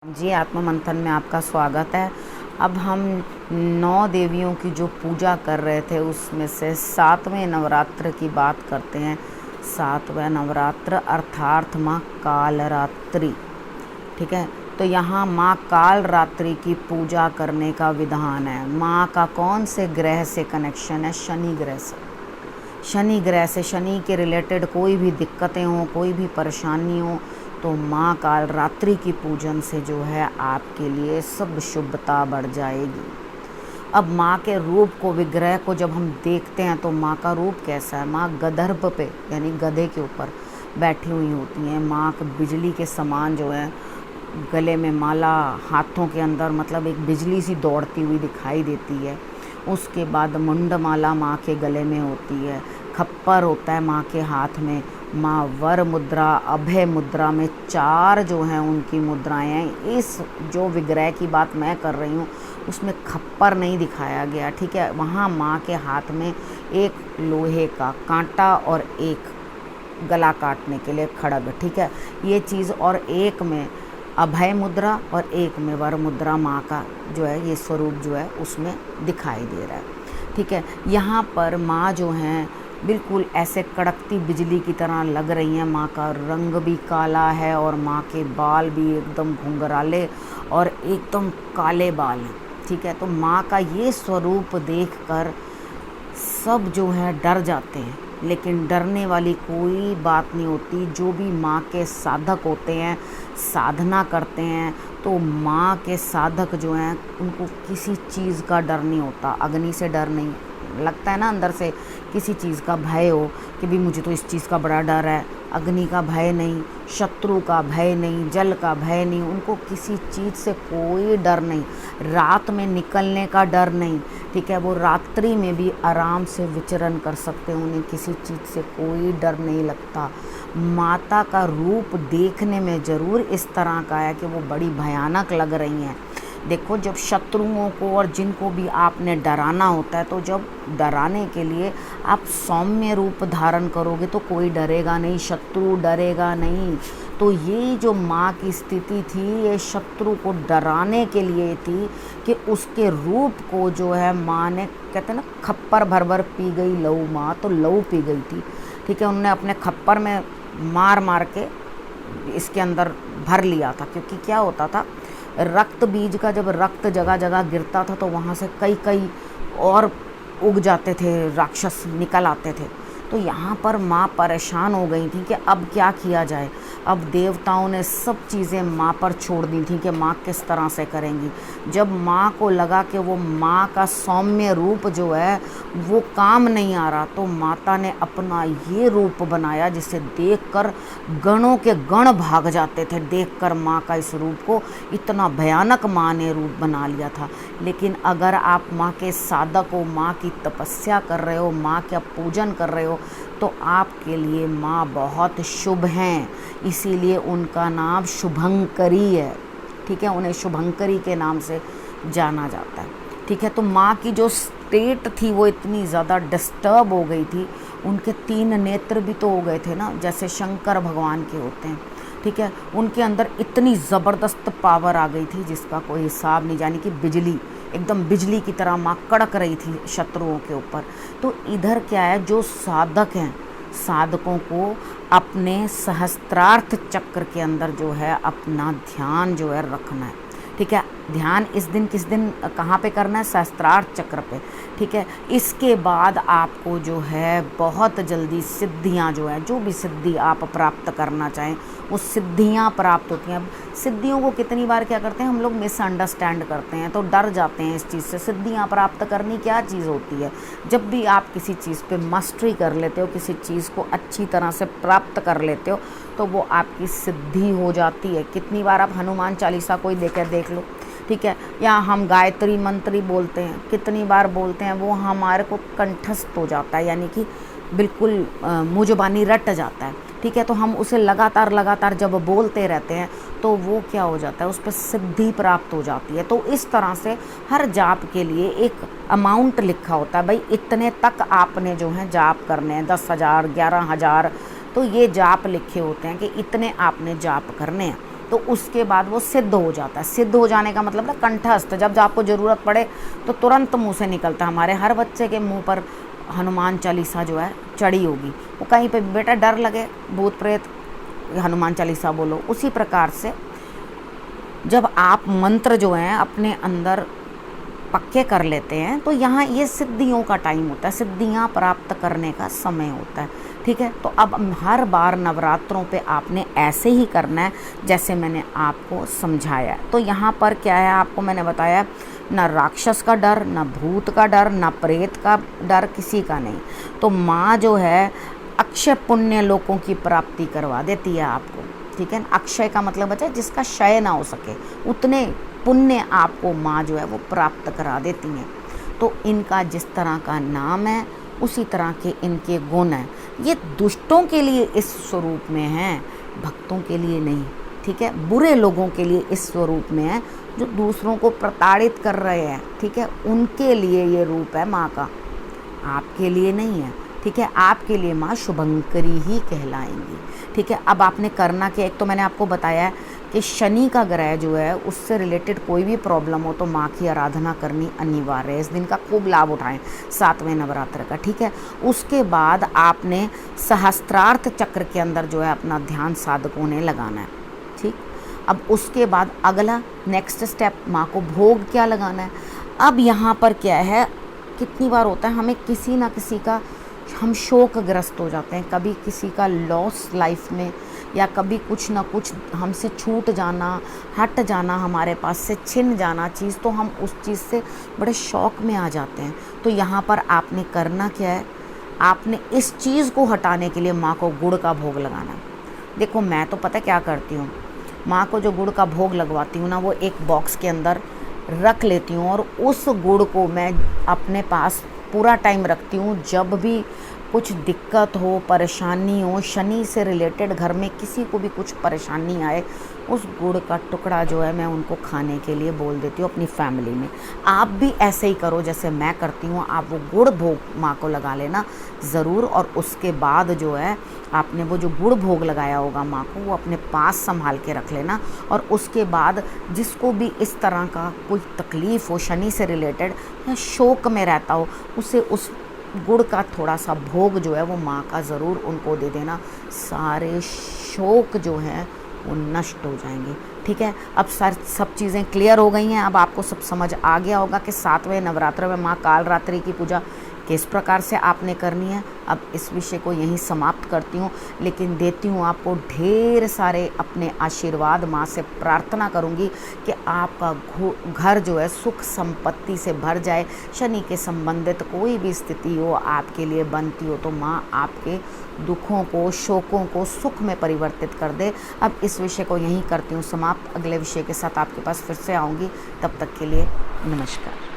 जी, आत्म मंथन में आपका स्वागत है। अब हम 9 देवियों की जो पूजा कर रहे थे उसमें से 7वें नवरात्र की बात करते हैं। 7वां नवरात्र अर्थात माँ कालरात्रि। ठीक है, तो यहाँ माँ कालरात्रि की पूजा करने का विधान है। माँ का कौन से ग्रह से कनेक्शन है? शनि ग्रह से। शनि ग्रह से, शनि के रिलेटेड कोई भी दिक्कतें हों, कोई भी परेशानी हो, तो माँ कालरात्रि की पूजन से जो है आपके लिए सब शुभता बढ़ जाएगी। अब माँ के रूप को, विग्रह को जब हम देखते हैं तो माँ का रूप कैसा है? माँ गदर्भ पे यानी गधे के ऊपर बैठी हुई होती हैं। माँ बिजली के समान जो है, गले में माला, हाथों के अंदर मतलब एक बिजली सी दौड़ती हुई दिखाई देती है। उसके बाद मुंडमाला माँ के गले में होती है, खप्पर होता है माँ के हाथ में। माँ वर मुद्रा, अभय मुद्रा में 4 जो हैं उनकी मुद्राएं हैं। इस जो विग्रह की बात मैं कर रही हूँ उसमें खप्पर नहीं दिखाया गया, ठीक है। वहाँ माँ के हाथ में एक लोहे का कांटा और एक गला काटने के लिए खड़ग, ठीक है, ये चीज़। और एक में अभय मुद्रा और एक में वर मुद्रा माँ का जो है ये स्वरूप जो है उसमें दिखाई दे रहा है, ठीक है। यहाँ पर माँ जो हैं बिल्कुल ऐसे कड़कती बिजली की तरह लग रही हैं। माँ का रंग भी काला है और माँ के बाल भी एकदम घुंघराले और एकदम काले बाल हैं, ठीक है। तो माँ का ये स्वरूप देखकर सब जो है डर जाते हैं, लेकिन डरने वाली कोई बात नहीं होती। जो भी माँ के साधक होते हैं, साधना करते हैं, तो माँ के साधक जो हैं उनको किसी चीज़ का डर नहीं होता। अग्नि से डर नहीं लगता है ना, अंदर से किसी चीज़ का भय हो कि भी मुझे तो इस चीज़ का बड़ा डर है। अग्नि का भय नहीं, शत्रु का भय नहीं, जल का भय नहीं, उनको किसी चीज़ से कोई डर नहीं। रात में निकलने का डर नहीं, ठीक है। वो रात्रि में भी आराम से विचरण कर सकते हैं, उन्हें किसी चीज़ से कोई डर नहीं लगता। माता का रूप देखने में ज़रूर इस तरह का है कि वो बड़ी भयानक लग रही हैं। देखो, जब शत्रुओं को और जिनको भी आपने डराना होता है, तो जब डराने के लिए आप सौम्य रूप धारण करोगे तो कोई डरेगा नहीं, शत्रु डरेगा नहीं। तो ये जो माँ की स्थिति थी, ये शत्रु को डराने के लिए थी कि उसके रूप को जो है माँ ने, कहते हैं ना, खप्पर भर भर पी गई लहू माँ, तो लहू पी गई थी, ठीक है। उन्होंने अपने खप्पर में मार मार के इसके अंदर भर लिया था। क्योंकि क्या होता था, रक्त बीज का जब रक्त जगह जगह गिरता था तो वहाँ से कई कई और उग जाते थे, राक्षस निकल आते थे। तो यहाँ पर माँ परेशान हो गई थी कि अब क्या किया जाए। अब देवताओं ने सब चीज़ें माँ पर छोड़ दी थी कि माँ किस तरह से करेंगी। जब माँ को लगा कि वो माँ का सौम्य रूप जो है वो काम नहीं आ रहा, तो माता ने अपना ये रूप बनाया जिसे देखकर गणों के गण भाग जाते थे। देखकर माँ का इस रूप को, इतना भयानक माँ ने रूप बना लिया था। लेकिन अगर आप माँ के साधक हो, माँ की तपस्या कर रहे हो, माँ का पूजन कर रहे हो, तो आपके लिए माँ बहुत शुभ हैं। इसीलिए उनका नाम शुभंकरी है, ठीक है। उन्हें शुभंकरी के नाम से जाना जाता है, ठीक है। तो माँ की जो स्टेट थी वो इतनी ज़्यादा डिस्टर्ब हो गई थी, उनके 3 नेत्र भी तो हो गए थे ना, जैसे शंकर भगवान के होते हैं, ठीक है। उनके अंदर इतनी ज़बरदस्त पावर आ गई थी जिसका कोई हिसाब नहीं, यानी कि बिजली, एकदम बिजली की तरह माँ कड़क रही थी शत्रुओं के ऊपर। तो इधर क्या है, जो साधक हैं, साधकों को अपने सहस्त्रार्थ चक्र के अंदर जो है अपना ध्यान जो है रखना है, ठीक है। ध्यान इस दिन, किस दिन, कहाँ पे करना है? सहस्त्रार्थ चक्र पे, ठीक है। इसके बाद आपको जो है बहुत जल्दी सिद्धियाँ जो है, जो भी सिद्धि आप प्राप्त करना चाहें वो सिद्धियाँ प्राप्त होती हैं। अब सिद्धियों को कितनी बार क्या करते हैं हम लोग, मिसअंडरस्टैंड करते हैं, तो डर जाते हैं इस चीज़ से। सिद्धियाँ प्राप्त करनी क्या चीज़ होती है? जब भी आप किसी चीज़ पे मास्टरी कर लेते हो, किसी चीज़ को अच्छी तरह से प्राप्त कर लेते हो, तो वो आपकी सिद्धि हो जाती है। कितनी बार आप हनुमान चालीसा कोई देख लो, ठीक है, या हम गायत्री मंत्री बोलते हैं, कितनी बार बोलते हैं, वो हमारे को कंठस्थ हो जाता है, यानी कि बिल्कुल मुँहज़बानी रट जाता है, ठीक है। तो हम उसे लगातार जब बोलते रहते हैं तो वो क्या हो जाता है, उस पर सिद्धि प्राप्त हो जाती है। तो इस तरह से हर जाप के लिए एक अमाउंट लिखा होता है, भाई इतने तक आपने जो है जाप करने हैं, 10,000, 11,000, तो ये जाप लिखे होते हैं कि इतने आपने जाप करने हैं, तो उसके बाद वो सिद्ध हो जाता है। सिद्ध हो जाने का मतलब ना कंठस्थ, जब आपको ज़रूरत पड़े तो तुरंत मुंह से निकलता है। हमारे हर बच्चे के मुंह पर हनुमान चालीसा जो है चढ़ी होगी। वो कहीं पे बेटा डर लगे, भूत प्रेत, हनुमान चालीसा बोलो। उसी प्रकार से जब आप मंत्र जो हैं अपने अंदर पक्के कर लेते हैं तो यहाँ ये सिद्धियों का टाइम होता है, सिद्धियाँ प्राप्त करने का समय होता है। ठीक है, तो अब हर बार नवरात्रों पे आपने ऐसे ही करना है जैसे मैंने आपको समझाया। तो यहाँ पर क्या है, आपको मैंने बताया ना राक्षस का डर, ना भूत का डर, ना प्रेत का डर, किसी का नहीं। तो माँ जो है अक्षय पुण्य लोगों की प्राप्ति करवा देती है आपको। ठीक है, अक्षय का मतलब बचा जिसका क्षय ना हो सके, उतने पुण्य आपको माँ जो है वो प्राप्त करा देती हैं। तो इनका जिस तरह का नाम है उसी तरह के इनके गुण हैं। ये दुष्टों के लिए इस स्वरूप में हैं, भक्तों के लिए नहीं। ठीक है, बुरे लोगों के लिए इस स्वरूप में है, जो दूसरों को प्रताड़ित कर रहे हैं। ठीक है, उनके लिए ये रूप है माँ का, आपके लिए नहीं है। ठीक है, आपके लिए माँ शुभंकरी ही कहलाएंगी। ठीक है, अब आपने करना क्या, एक तो मैंने आपको बताया है कि शनि का ग्रह जो है उससे रिलेटेड कोई भी प्रॉब्लम हो तो माँ की आराधना करनी अनिवार्य है। इस दिन का खूब लाभ उठाएं, 7वें नवरात्र का। ठीक है, उसके बाद आपने सहस्त्रार्थ चक्र के अंदर जो है अपना ध्यान साधकों ने लगाना है। ठीक, अब उसके बाद अगला नेक्स्ट स्टेप, माँ को भोग क्या लगाना है। अब यहाँ पर क्या है, कितनी बार होता है हमें किसी ना किसी का हम शोकग्रस्त हो जाते हैं, कभी किसी का लॉस लाइफ में, या कभी कुछ ना कुछ हमसे छूट जाना, हट जाना, हमारे पास से छिन जाना चीज़, तो हम उस चीज़ से बड़े शौक में आ जाते हैं। तो यहाँ पर आपने करना क्या है, आपने इस चीज़ को हटाने के लिए माँ को गुड़ का भोग लगाना है। देखो मैं तो पता क्या करती हूँ, माँ को जो गुड़ का भोग लगवाती हूँ ना, वो एक बॉक्स के अंदर रख लेती हूँ और उस गुड़ को मैं अपने पास पूरा टाइम रखती हूँ। जब भी कुछ दिक्कत हो, परेशानी हो, शनि से रिलेटेड घर में किसी को भी कुछ परेशानी आए, उस गुड़ का टुकड़ा जो है मैं उनको खाने के लिए बोल देती हूँ अपनी फैमिली में। आप भी ऐसे ही करो जैसे मैं करती हूँ, आप वो गुड़ भोग माँ को लगा लेना ज़रूर। और उसके बाद जो है आपने वो जो गुड़ भोग लगाया होगा माँ को, वो अपने पास संभाल के रख लेना। और उसके बाद जिसको भी इस तरह का कोई तकलीफ़ हो शनि से रिलेटेड या शोक में रहता हो, उसे उस गुड़ का थोड़ा सा भोग जो है वो माँ का ज़रूर उनको दे देना। सारे शोक जो हैं वो नष्ट हो जाएंगे। ठीक है, अब सब चीज़ें क्लियर हो गई हैं। अब आपको सब समझ आ गया होगा कि 7वें नवरात्र में माँ कालरात्रि की पूजा किस प्रकार से आपने करनी है। अब इस विषय को यहीं समाप्त करती हूँ, लेकिन देती हूँ आपको ढेर सारे अपने आशीर्वाद। माँ से प्रार्थना करूँगी कि आपका घर जो है सुख संपत्ति से भर जाए। शनि के संबंधित कोई भी स्थिति हो आपके लिए बनती हो तो माँ आपके दुखों को, शोकों को सुख में परिवर्तित कर दे। अब इस विषय को यहीं करती हूँ समाप्त। अगले विषय के साथ आपके पास फिर से आऊँगी, तब तक के लिए नमस्कार।